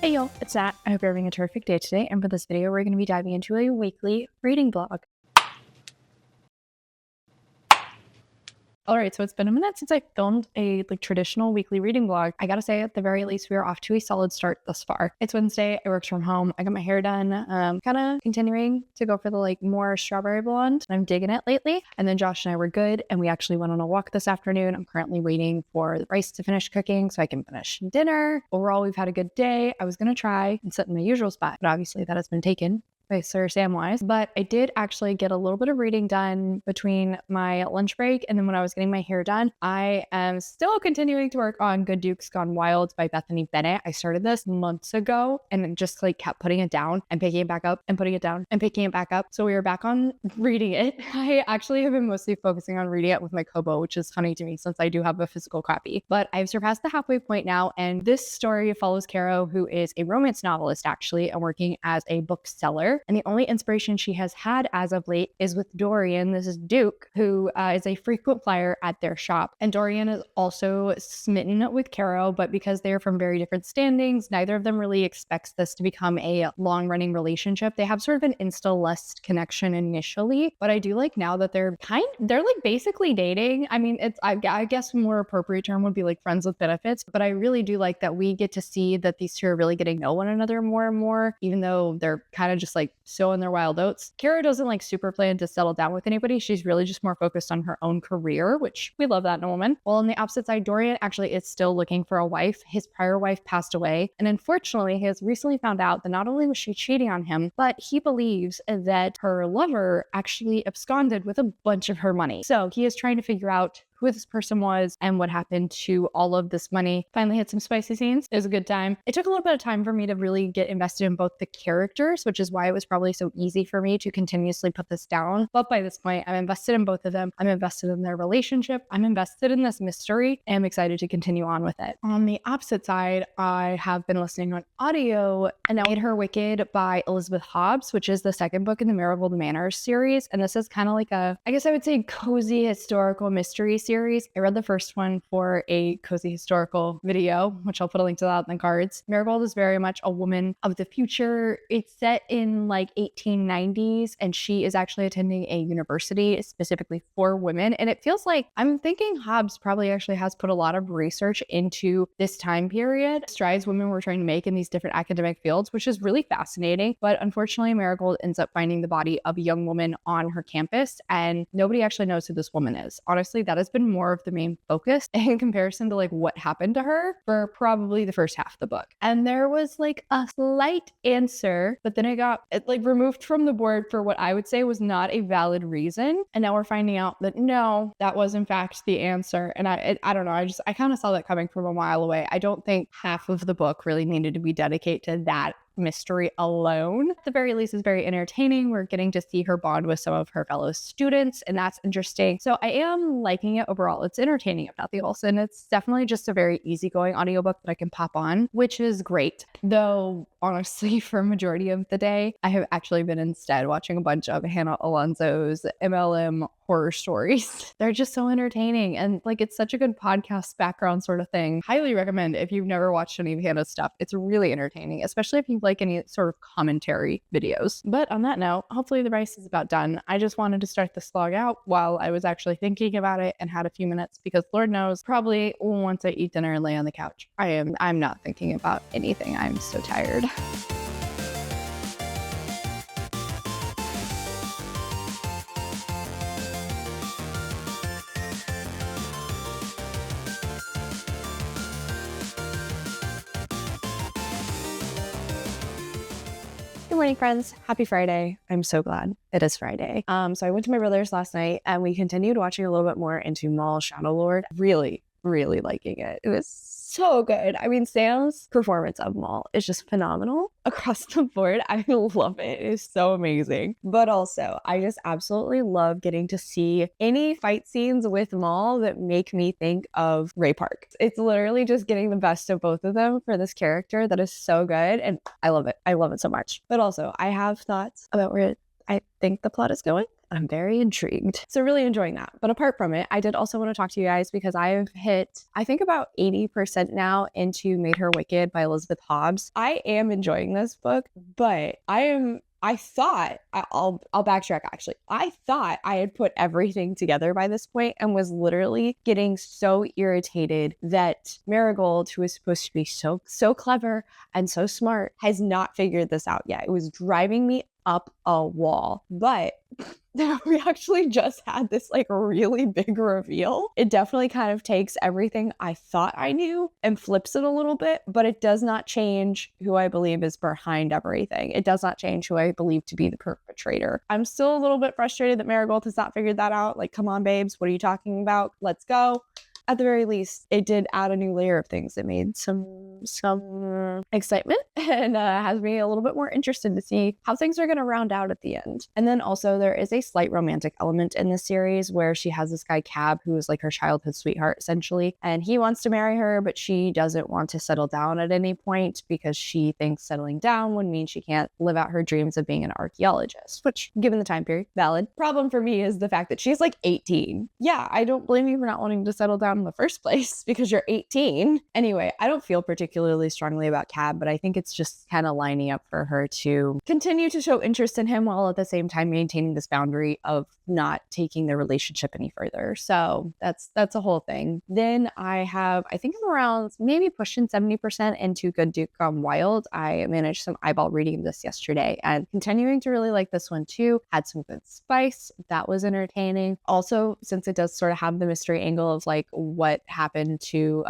Hey y'all, it's Nat. I hope you're having a terrific day today, and for this video we're going to be diving into a weekly reading blog. Alright, so it's been a minute since I filmed a traditional weekly reading vlog. I gotta say, at the very least, we are off to a solid start thus far. It's Wednesday, I worked from home, I got my hair done, kind of continuing to go for the more strawberry blonde. I'm digging it lately. And then Josh and I were good, and we actually went on a walk this afternoon. I'm currently waiting for the rice to finish cooking so I can finish dinner. Overall, we've had a good day. I was gonna try and sit in my usual spot, but obviously that has been taken by Sir Samwise, but I did actually get a little bit of reading done between my lunch break and then when I was getting my hair done. I am still continuing to work on Good Dukes Gone Wild by Bethany Bennett. I started this months ago and just kept putting it down and picking it back up and putting it down and picking it back up. So we are back on reading it. I actually have been mostly focusing on reading it with my Kobo, which is funny to me since I do have a physical copy, but I've surpassed the halfway point now. And this story follows Caro, who is a romance novelist actually and working as a bookseller. And the only inspiration she has had as of late is with Dorian. This is Duke, who is a frequent flyer at their shop. And Dorian is also smitten with Caro, but because they're from very different standings, neither of them really expects this to become a long-running relationship. They have sort of an insta-lust connection initially, but I do like now that they're basically dating. I mean, I guess a more appropriate term would be friends with benefits, but I really do like that we get to see that these two are really getting to know one another more and more, even though they're kind of just sowing their wild oats. Caro doesn't super plan to settle down with anybody. She's really just more focused on her own career, which we love that in a woman. Well, on the opposite side, Dorian actually is still looking for a wife. His prior wife passed away, and unfortunately, he has recently found out that not only was she cheating on him, but he believes that her lover actually absconded with a bunch of her money. So he is trying to figure out who this person was and what happened to all of this money. Finally had some spicy scenes. It was a good time. It took a little bit of time for me to really get invested in both the characters, which is why it was probably so easy for me to continuously put this down. But by this point, I'm invested in both of them. I'm invested in their relationship. I'm invested in this mystery, and I'm excited to continue on with it. On the opposite side, I have been listening on audio and Made Her Wicked by Elizabeth Hobbs, which is the second book in the Marigold Manor series. And this is kind of I guess I would say cozy historical mystery series. I read the first one for a cozy historical video, which I'll put a link to that in the cards. Marigold is very much a woman of the future. It's set in 1890s, and she is actually attending a university specifically for women. And it feels I'm thinking Hobbs probably actually has put a lot of research into this time period, strides women were trying to make in these different academic fields, which is really fascinating. But unfortunately, Marigold ends up finding the body of a young woman on her campus, and nobody actually knows who this woman is. Honestly, that has been more of the main focus in comparison to what happened to her for probably the first half of the book. And there was a slight answer, but then it got removed from the board for what I would say was not a valid reason. And now we're finding out that no, that was in fact the answer. And I don't know, I kind of saw that coming from a mile away. I don't think half of the book really needed to be dedicated to that mystery alone. At the very least, it's very entertaining. We're getting to see her bond with some of her fellow students, and that's interesting. So I am liking it overall. It's entertaining, if nothing else, and it's definitely just a very easygoing audiobook that I can pop on, which is great. Though honestly, for a majority of the day, I have actually been instead watching a bunch of Hannah Alonso's MLM horror stories. They're just so entertaining, and it's such a good podcast background sort of thing. Highly recommend if you've never watched any of Hannah's stuff. It's really entertaining, especially if you like any sort of commentary videos. But on that note, hopefully the rice is about done. I just wanted to start this vlog out while I was actually thinking about it and had a few minutes, because Lord knows, probably once I eat dinner and lay on the couch, I'm not thinking about anything. I'm so tired. Good morning, friends. Happy Friday. I'm so glad it is Friday. So I went to my brother's last night and we continued watching a little bit more into Mall Shadow Lord. Really liking it. It was so good. I mean, Sam's performance of Maul is just phenomenal across the board. I love it. It is so amazing. But also, I just absolutely love getting to see any fight scenes with Maul that make me think of Ray Park. It's literally just getting the best of both of them for this character that is so good. And I love it. I love it so much. But also, I have thoughts about where I think the plot is going. I'm very intrigued. So really enjoying that. But apart from it, I did also want to talk to you guys because I've hit, I think, about 80% now into Made Her Wicked by Elizabeth Hobbs. I am enjoying this book, but I'll backtrack actually. I thought I had put everything together by this point and was literally getting so irritated that Marigold, who is supposed to be so clever and so smart, has not figured this out yet. It was driving me up a wall. But we actually just had this like really big reveal. It definitely kind of takes everything I thought I knew and flips it a little bit, but it does not change who I believe is behind everything. It does not change who I believe to be the perpetrator. I'm still a little bit frustrated that Marigold has not figured that out. Like, come on, babes, what are you talking about? Let's go. At the very least, it did add a new layer of things that made some excitement and has me a little bit more interested to see how things are going to round out at the end. And then also there is a slight romantic element in this series where she has this guy Cab who is like her childhood sweetheart essentially, and he wants to marry her, but she doesn't want to settle down at any point because she thinks settling down would mean she can't live out her dreams of being an archaeologist, which, given the time period, valid. Problem for me is the fact that she's like 18. Yeah, I don't blame you for not wanting to settle down in the first place because you're 18. Anyway, I don't feel particularly strongly about Cab, but I think it's just kind of lining up for her to continue to show interest in him while at the same time maintaining this boundary of not taking the relationship any further. So that's a whole thing. Then I think I'm around maybe pushing 70% into Good Duke Gone Wild. I managed some eyeball reading this yesterday and continuing to really like this one too. Had some good spice. That was entertaining. Also, since it does sort of have the mystery angle of like what happened to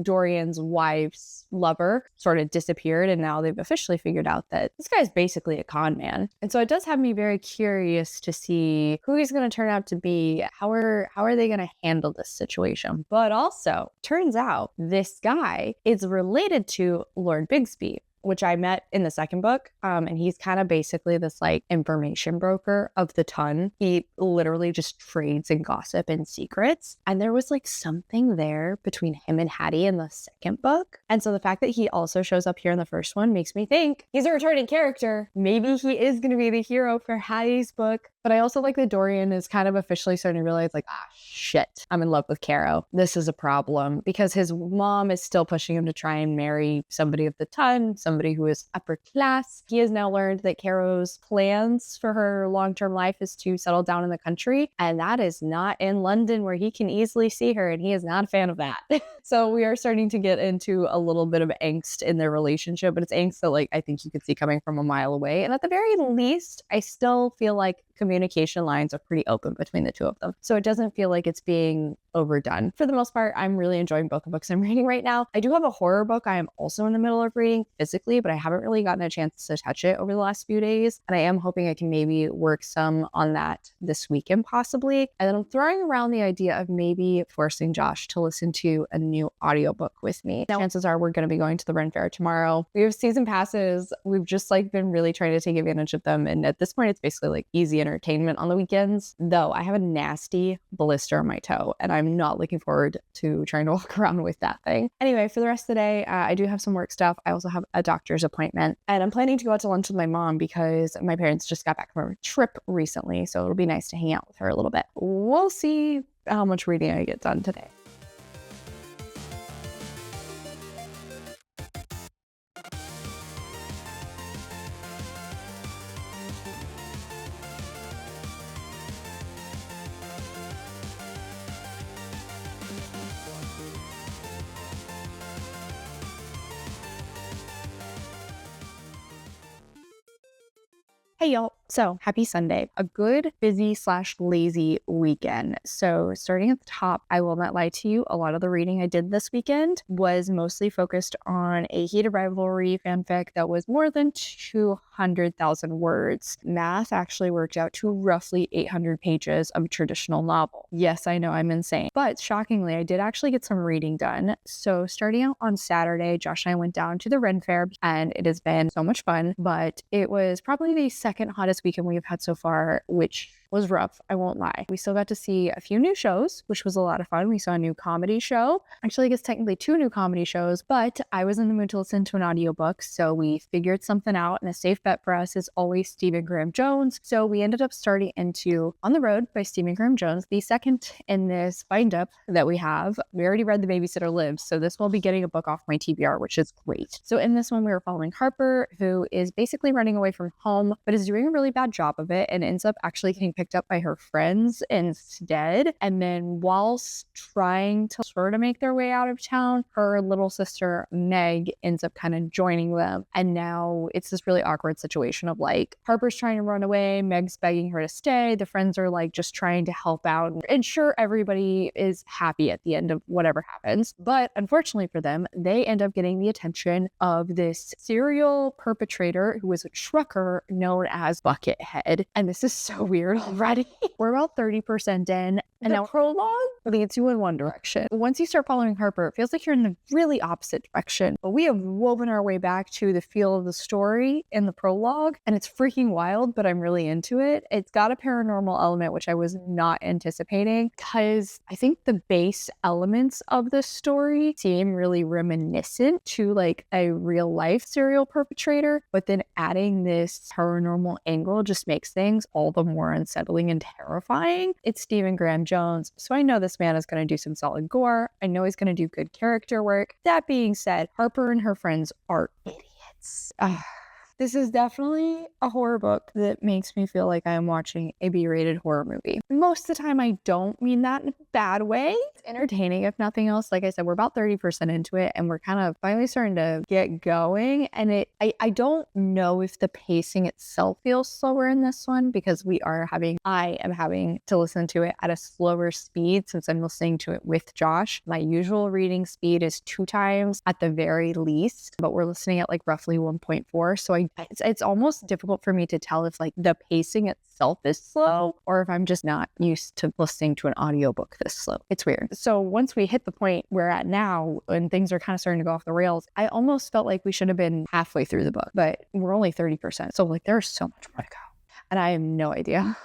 Dorian's wife's lover, sort of disappeared, and now they've officially figured out that this guy's basically a con man. And so it does have me very curious to see who he's going to turn out to be. How are they going to handle this situation? But also, turns out this guy is related to Lord Bigsby, which I met in the second book. And he's kind of basically this like information broker of the ton. He literally just trades and gossip and secrets. And there was like something there between him and Hattie in the second book. And so the fact that he also shows up here in the first one makes me think he's a returning character. Maybe he is going to be the hero for Hattie's book. But I also like that Dorian is kind of officially starting to realize like, shit, I'm in love with Caro. This is a problem because his mom is still pushing him to try and marry somebody of the ton, somebody who is upper class. He has now learned that Caro's plans for her long-term life is to settle down in the country. And that is not in London where he can easily see her. And he is not a fan of that. So we are starting to get into a little bit of angst in their relationship, but it's angst that like I think you could see coming from a mile away. And at the very least, I still feel like communication lines are pretty open between the two of them. So it doesn't feel like it's being overdone. For the most part, I'm really enjoying both the books I'm reading right now. I do have a horror book I am also in the middle of reading physically, but I haven't really gotten a chance to touch it over the last few days. And I am hoping I can maybe work some on that this weekend possibly. And then I'm throwing around the idea of maybe forcing Josh to listen to a new audiobook with me. Now, chances are we're going to be going to the Ren Faire tomorrow. We have season passes. We've just like been really trying to take advantage of them. And at this point, it's basically like easy entertainment on the weekends, though I have a nasty blister on my toe and I'm not looking forward to trying to walk around with that thing. Anyway, for the rest of the day, I do have some work stuff. I also have a doctor's appointment and I'm planning to go out to lunch with my mom because my parents just got back from a trip recently. So it'll be nice to hang out with her a little bit. We'll see how much reading I get done today. Hey y'all, so happy Sunday. A good, busy / lazy weekend. So starting at the top, I will not lie to you, a lot of the reading I did this weekend was mostly focused on a heated rivalry fanfic that was more than 200,000 words. Math actually worked out to roughly 800 pages of a traditional novel. Yes, I know I'm insane, but shockingly, I did actually get some reading done. So starting out on Saturday, Josh and I went down to the Ren Faire and it has been so much fun, but it was probably the second hottest weekend we've had so far, which was rough, I won't lie. We still got to see a few new shows, which was a lot of fun. We saw a new comedy show. Actually, I guess technically 2 new comedy shows, but I was in the mood to listen to an audiobook, so we figured something out, and a safe bet for us is always Stephen Graham Jones. So we ended up starting into On the Road by Stephen Graham Jones, the second in this bind up that we have. We already read The Babysitter Lives, so this will be getting a book off my TBR, which is great. So in this one, we were following Harper, who is basically running away from home, but is doing a really bad job of it and ends up actually getting picked up by her friends instead. And then whilst trying to sort of make their way out of town, her little sister Meg ends up kind of joining them. And now it's this really awkward situation of like Harper's trying to run away, Meg's begging her to stay. The friends are like just trying to help out and ensure everybody is happy at the end of whatever happens. But unfortunately for them, they end up getting the attention of this serial perpetrator who is a trucker known as Buckethead. And this is so weird already. We're about 30% in, and now prologue leads you in one direction. Once you start following Harper, it feels like you're in the really opposite direction. But we have woven our way back to the feel of the story in the prologue, and it's freaking wild, but I'm really into it. It's got a paranormal element, which I was not anticipating, because I think the base elements of the story seem really reminiscent to like a real life serial perpetrator, but then adding this paranormal angle just makes things all the more unsettling and terrifying. It's Stephen Graham Jones, so I know this man is going to do some solid gore. I know he's going to do good character work. That being said, Harper and her friends are idiots. This is definitely a horror book that makes me feel like I am watching a B-rated horror movie. Most of the time, I don't mean that in a bad way. It's entertaining, if nothing else. Like I said, we're about 30% into it, and we're kind of finally starting to get going. And I don't know if the pacing itself feels slower in this one, because I am having to listen to it at a slower speed since I'm listening to it with Josh. My usual reading speed is 2 times at the very least, but we're listening at like roughly 1.4. So it's almost difficult for me to tell if like the pacing itself is slow or if I'm just not used to listening to an audiobook this slow. It's weird. So once we hit the point we're at now and things are kind of starting to go off the rails, I almost felt like we should have been halfway through the book, but we're only 30%. So like there's so much more to go. And I have no idea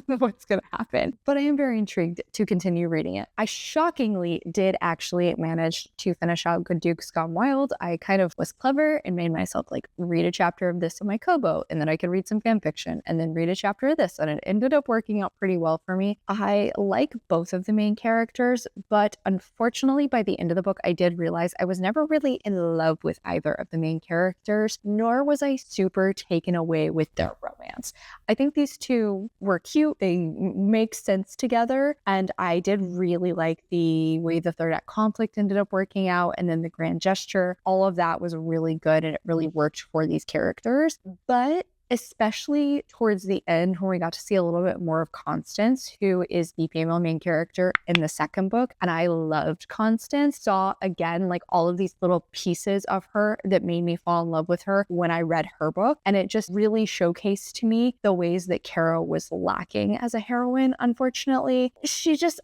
what's going to happen, but I am very intrigued to continue reading it. I shockingly did actually manage to finish out Good Dukes Gone Wild. I kind of was clever and made myself like read a chapter of this in my Kobo, and then I could read some fan fiction and then read a chapter of this, and it ended up working out pretty well for me. I like both of the main characters, but unfortunately by the end of the book I did realize I was never really in love with either of the main characters, nor was I super taken away with their romance. I think these two were cute. They make sense together. And I did really like the way the third act conflict ended up working out. And then the grand gesture, all of that was really good. And it really worked for these characters. But especially towards the end when we got to see a little bit more of Constance, who is the female main character in the second book. And I loved Constance. Saw again like all of these little pieces of her that made me fall in love with her when I read her book. And it just really showcased to me the ways that Caro was lacking as a heroine, unfortunately.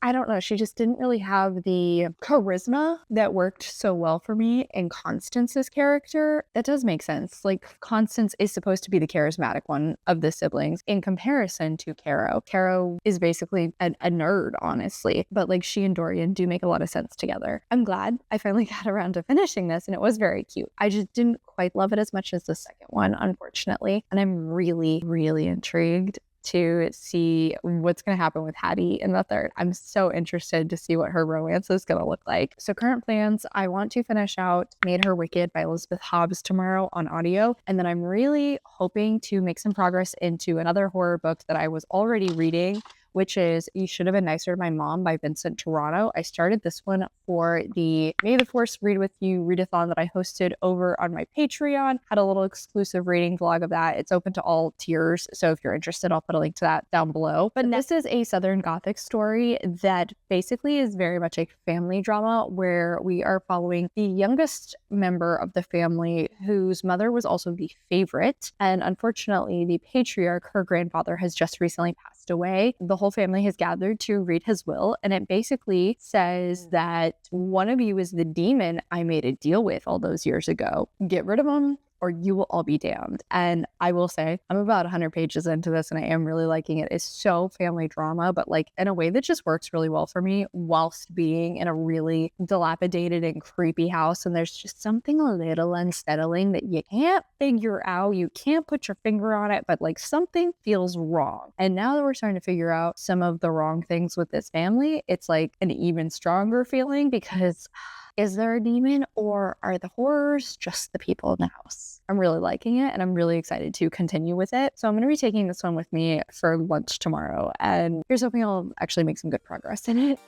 I don't know, she just didn't really have the charisma that worked so well for me in Constance's character. That does make sense. Like Constance is supposed to be the charismatic one of the siblings in comparison to Caro. Caro is basically a nerd, honestly, but like she and Dorian do make a lot of sense together. I'm glad I finally got around to finishing this, and it was very cute. I just didn't quite love it as much as the second one, unfortunately, and I'm really, really intrigued to see what's going to happen with Hattie in the third. I'm so interested to see what her romance is going to look like. So current plans, I want to finish out Made Her Wicked by Elizabeth Hobbs tomorrow on audio. And then I'm really hoping to make some progress into another horror book that I was already reading, which is You Should Have Been Nicer to My Mom by Vincent Toronto. I started this one for the May the Force Read With You readathon that I hosted over on my Patreon. Had a little exclusive reading vlog of that. It's open to all tiers, so if you're interested, I'll put a link to that down below. But this is a Southern Gothic story that basically is very much a family drama where we are following the youngest member of the family whose mother was also the favorite. And unfortunately, the patriarch, her grandfather, has just recently passed away. The whole family has gathered to read his will, and it basically says that one of you is the demon I made a deal with all those years ago. Get rid of him, or you will all be damned. And I will say, I'm about 100 pages into this and I am really liking it. It's so family drama, but like in a way that just works really well for me whilst being in a really dilapidated and creepy house. And there's just something a little unsettling that you can't figure out. You can't put your finger on it, but like something feels wrong. And now that we're starting to figure out some of the wrong things with this family, it's like an even stronger feeling because is there a demon or are the horrors just the people in the house? I'm really liking it and I'm really excited to continue with it. So I'm going to be taking this one with me for lunch tomorrow, and here's hoping I'll actually make some good progress in it.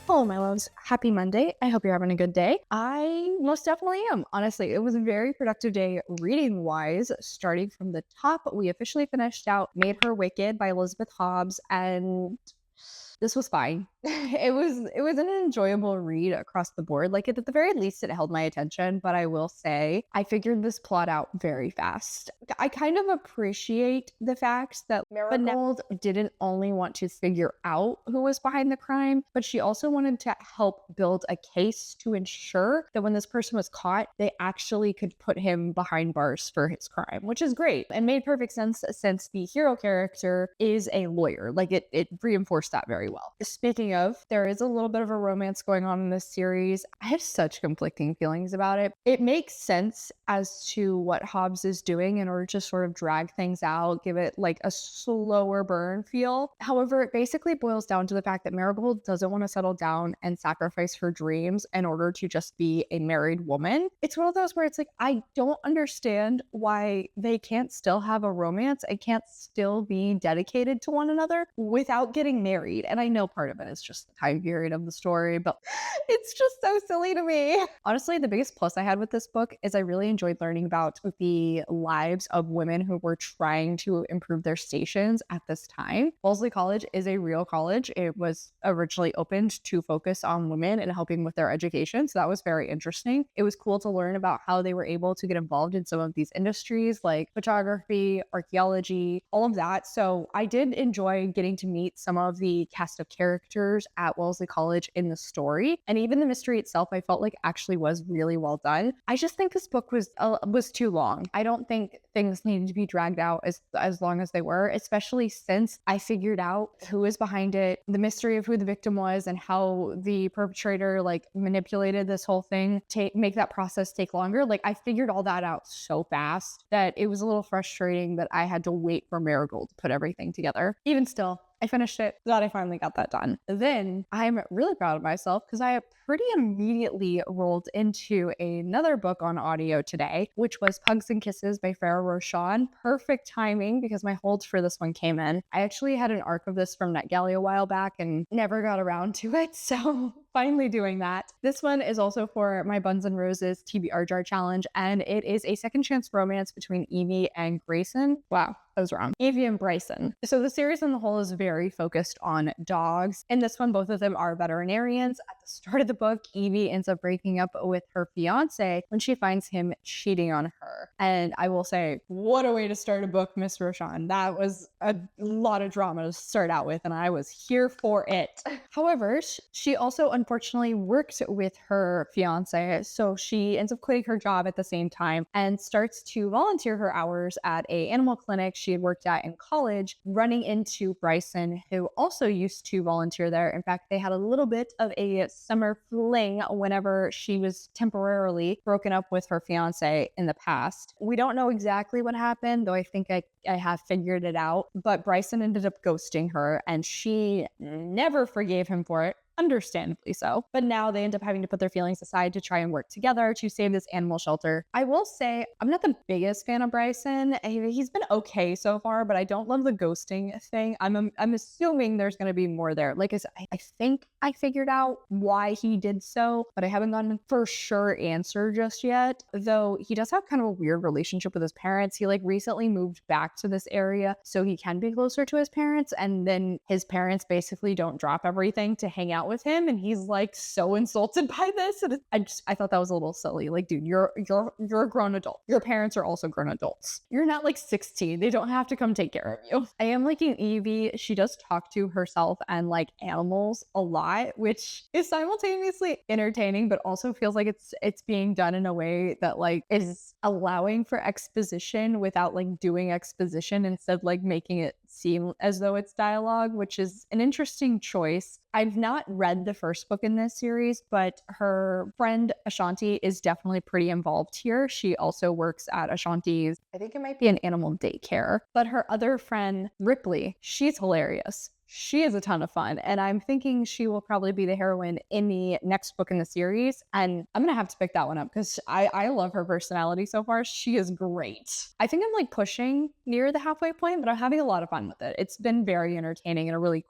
Hello, my loves. Happy Monday. I hope you're having a good day. I most definitely am. Honestly, it was a very productive day reading wise. Starting from the top, we officially finished out Made Her Wicked by Elizabeth Hobbs, and this was fine. It was an enjoyable read across the board. Like at the very least, it held my attention, but I will say I figured this plot out very fast. I kind of appreciate the fact that Marigold didn't only want to figure out who was behind the crime, but she also wanted to help build a case to ensure that when this person was caught, they actually could put him behind bars for his crime, which is great and made perfect sense since the hero character is a lawyer. Like it reinforced that very well. Speaking of, there is a little bit of a romance going on in this series. I have such conflicting feelings about it. It makes sense as to what Hobbs is doing in order to sort of drag things out, give it like a slower burn feel. However, it basically boils down to the fact that Marigold doesn't want to settle down and sacrifice her dreams in order to just be a married woman. It's one of those where it's like, I don't understand why they can't still have a romance and can't still be dedicated to one another without getting married. And I know part of it is just the time period of the story, but it's just so silly to me. Honestly, the biggest plus I had with this book is I really enjoyed learning about the lives of women who were trying to improve their stations at this time. Wellesley College is a real college. It was originally opened to focus on women and helping with their education, so that was very interesting. It was cool to learn about how they were able to get involved in some of these industries like photography, archaeology, all of that. So I did enjoy getting to meet some of the cast of characters at Wellesley College in the story, and even the mystery itself I felt like actually was really well done. I just think this book was too long. I don't think things needed to be dragged out as long as they were, especially since I figured out who is behind it, the mystery of who the victim was, and how the perpetrator like manipulated this whole thing to make that process take longer. Like I figured all that out so fast that it was a little frustrating that I had to wait for Marigold to put everything together. Even still, I finished it. Glad I finally got that done. Then I'm really proud of myself because I pretty immediately rolled into another book on audio today, which was Pugs and Kisses by Farah Roshan. Perfect timing because my hold for this one came in. I actually had an arc of this from NetGalley a while back and never got around to it, so finally doing that. This one is also for my Buns and Roses TBR Jar Challenge, and it is a second chance romance between Evie and Grayson. Wow, I was wrong. Evie and Bryson. So the series on the whole is very focused on dogs. In this one, both of them are veterinarians. At the start of the book, Evie ends up breaking up with her fiance when she finds him cheating on her. And I will say, what a way to start a book, Miss Roshan. That was a lot of drama to start out with, and I was here for it. However, she also unfortunately worked with her fiance, so she ends up quitting her job at the same time and starts to volunteer her hours at an animal clinic she had worked at in college, running into Bryson, who also used to volunteer there. In fact, they had a little bit of a summer fling whenever she was temporarily broken up with her fiance in the past. We don't know exactly what happened, though I think I have figured it out, but Bryson ended up ghosting her and she never forgave him for it. Understandably so. But now they end up having to put their feelings aside to try and work together to save this animal shelter. I will say, I'm not the biggest fan of Bryson. He's been okay so far, but I don't love the ghosting thing. I'm assuming there's going to be more there. Like I said, I think I figured out why he did so, but I haven't gotten a for sure answer just yet. Though he does have kind of a weird relationship with his parents. He like recently moved back to this area so he can be closer to his parents, and then his parents basically don't drop everything to hang out with him and he's like so insulted by this. And I thought that was a little silly. Like, dude, you're a grown adult. Your parents are also grown adults. You're not like 16. They don't have to come take care of you. I am liking Evie. She does talk to herself and like animals a lot, which is simultaneously entertaining, but also feels like it's being done in a way that like is allowing for exposition without like doing exposition, instead like making it seem as though it's dialogue, which is an interesting choice. I've not read the first book in this series, but her friend Ashanti is definitely pretty involved here. She also works at Ashanti's, I think it might be an animal daycare, but her other friend Ripley, she's hilarious. She is a ton of fun, and I'm thinking she will probably be the heroine in the next book in the series, and I'm gonna have to pick that one up because I love her personality so far. She is great. I think I'm like pushing near the halfway point, but I'm having a lot of fun with it. It's been very entertaining and a really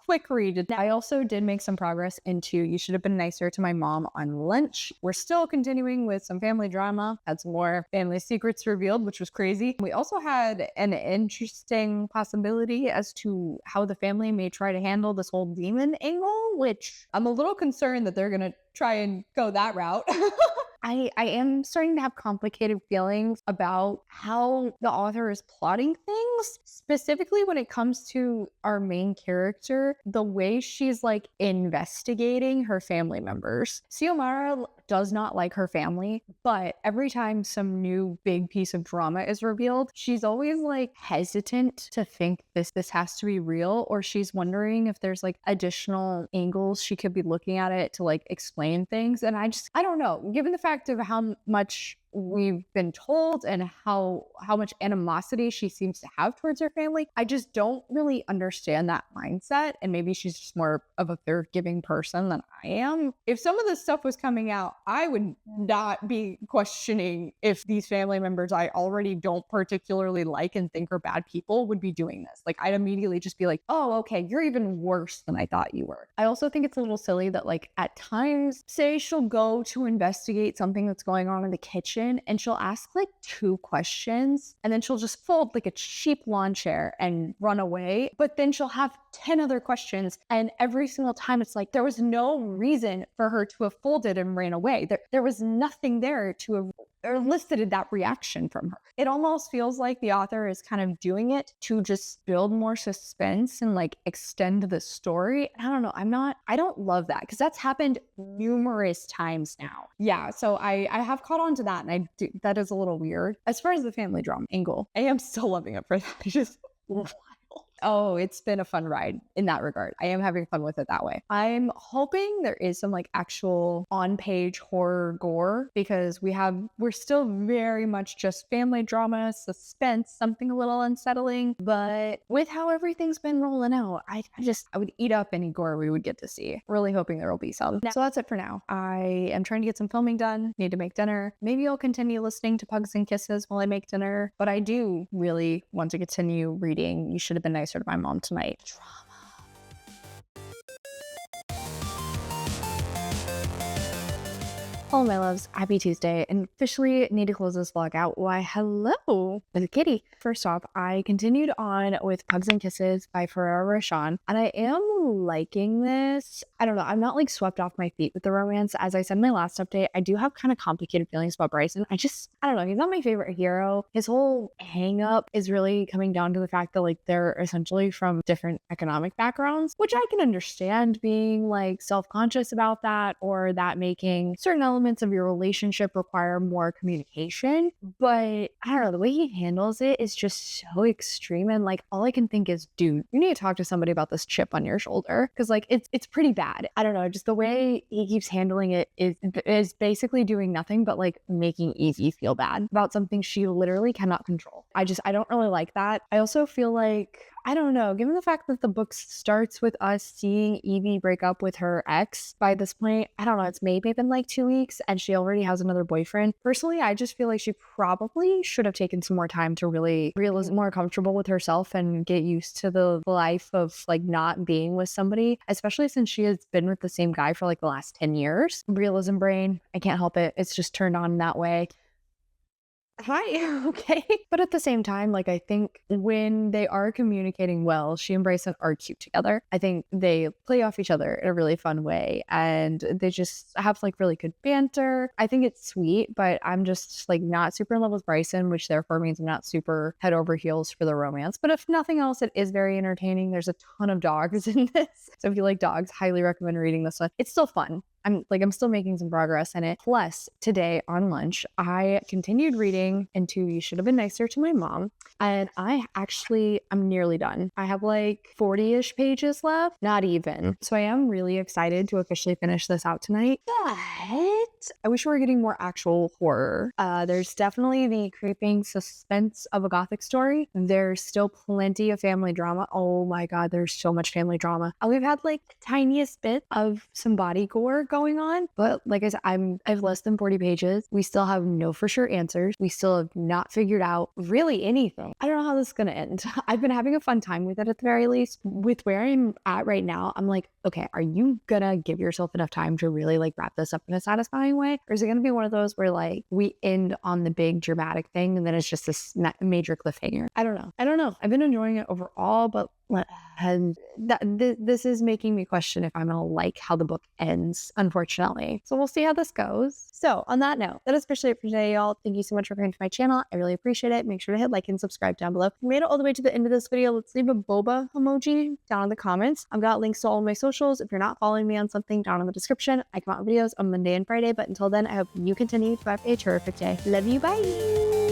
quick read. I also did make some progress into You Should Have Been Nicer to My Mom on Lunch. We're still continuing with some family drama, had some more family secrets revealed, which was crazy. We also had an interesting possibility as to how the family may try to handle this whole demon angle, which I'm a little concerned that they're gonna try and go that route. I am starting to have complicated feelings about how the author is plotting things, specifically when it comes to our main character, the way she's like investigating her family members. Xiomara does not like her family, but every time some new big piece of drama is revealed, she's always like hesitant to think this has to be real, or she's wondering if there's like additional angles she could be looking at it to like explain things. And I don't know, given the fact of how much we've been told and how much animosity she seems to have towards her family, I just don't really understand that mindset. And maybe she's just more of a forgiving person than I am. If some of this stuff was coming out, I would not be questioning if these family members I already don't particularly like and think are bad people would be doing this. Like, I'd immediately just be like, oh, okay, you're even worse than I thought you were. I also think it's a little silly that like at times, say she'll go to investigate something that's going on in the kitchen, and she'll ask like 2 questions and then she'll just fold like a cheap lawn chair and run away. But then she'll have 10 other questions, and every single time it's like there was no reason for her to have folded and ran away. There was nothing there to have elicited that reaction from her. It almost feels like the author is kind of doing it to just build more suspense and like extend the story. I don't know. I don't love that because that's happened numerous times now. Yeah, so I have caught on to that, and that is a little weird. As far as the family drama angle, I am still loving it for that. It's just oh, it's been a fun ride in that regard. I am having fun with it that way. I'm hoping there is some like actual on-page horror gore, because we're still very much just family drama, suspense, something a little unsettling. But with how everything's been rolling out, I would eat up any gore we would get to see. Really hoping there will be some. So that's it for now. I am trying to get some filming done. Need to make dinner. Maybe I'll continue listening to Pugs and Kisses while I make dinner. But I do really want to continue reading You Should Have Been Nicer to My Mom tonight. Hello, my loves. Happy Tuesday, and officially need to close this vlog out. Why, hello, it's Kitty. First off, I continued on with Pugs and Kisses by Ferrero Rocher, and I am liking this. I don't know. I'm not like swept off my feet with the romance. As I said in my last update, I do have kind of complicated feelings about Bryson. I don't know. He's not my favorite hero. His whole hang up is really coming down to the fact that like they're essentially from different economic backgrounds, which I can understand being like self-conscious about that, or that making certain elements of your relationship require more communication. But I don't know, the way he handles it is just so extreme, and like all I can think is, dude, you need to talk to somebody about this chip on your shoulder, because like it's pretty bad. I don't know, just the way he keeps handling it is basically doing nothing but like making Evie feel bad about something she literally cannot control. I don't really like that. I also feel like, I don't know, given the fact that the book starts with us seeing Evie break up with her ex, by this point, I don't know, it's maybe been like 2 weeks and she already has another boyfriend. Personally, I just feel like she probably should have taken some more time to really realize more comfortable with herself and get used to the life of like not being with somebody, especially since she has been with the same guy for like the last 10 years. Realism brain, I can't help it. It's just turned on that way. hi, okay. But at the same time, like, I think when they are communicating well, she and Bryson are cute together. I think they play off each other in a really fun way, and they just have like really good banter. I think it's sweet, but I'm just like not super in love with Bryson, which therefore means I'm not super head over heels for the romance. But if nothing else, it is very entertaining. There's a ton of dogs in this. So if you like dogs, highly recommend reading this one. It's still fun. I'm still making some progress in it. Plus, today on lunch, I continued reading into You Should Have Been Nicer to My Mom. And I'm nearly done. I have like 40-ish pages left. Not even. So I am really excited to officially finish this out tonight. But I wish we were getting more actual horror. There's definitely the creeping suspense of a Gothic story. There's still plenty of family drama. Oh my God, there's so much family drama. We've had like the tiniest bit of some body gore going on. But like I said, I have less than 40 pages. We still have no for sure answers. We still have not figured out really anything. I don't know how this is going to end. I've been having a fun time with it at the very least. With where I'm at right now, I'm like, okay, are you gonna give yourself enough time to really like wrap this up in a satisfying way? Or is it gonna be one of those where like we end on the big dramatic thing and then it's just this major cliffhanger? I don't know. I've been enjoying it overall, but this is making me question if I'm gonna like how the book ends, unfortunately. So we'll see how this goes. So on that note, that is officially it for today, y'all. Thank you so much for coming to my channel. I really appreciate it. Make sure to hit like and subscribe down below. If you made it all the way to the end of this video, let's leave a boba emoji down in the comments. I've got links to all of my socials. If you're not following me on something, down in the description. I come out with videos on Monday and Friday, but until then, I hope you continue to have a terrific day. Love you, bye!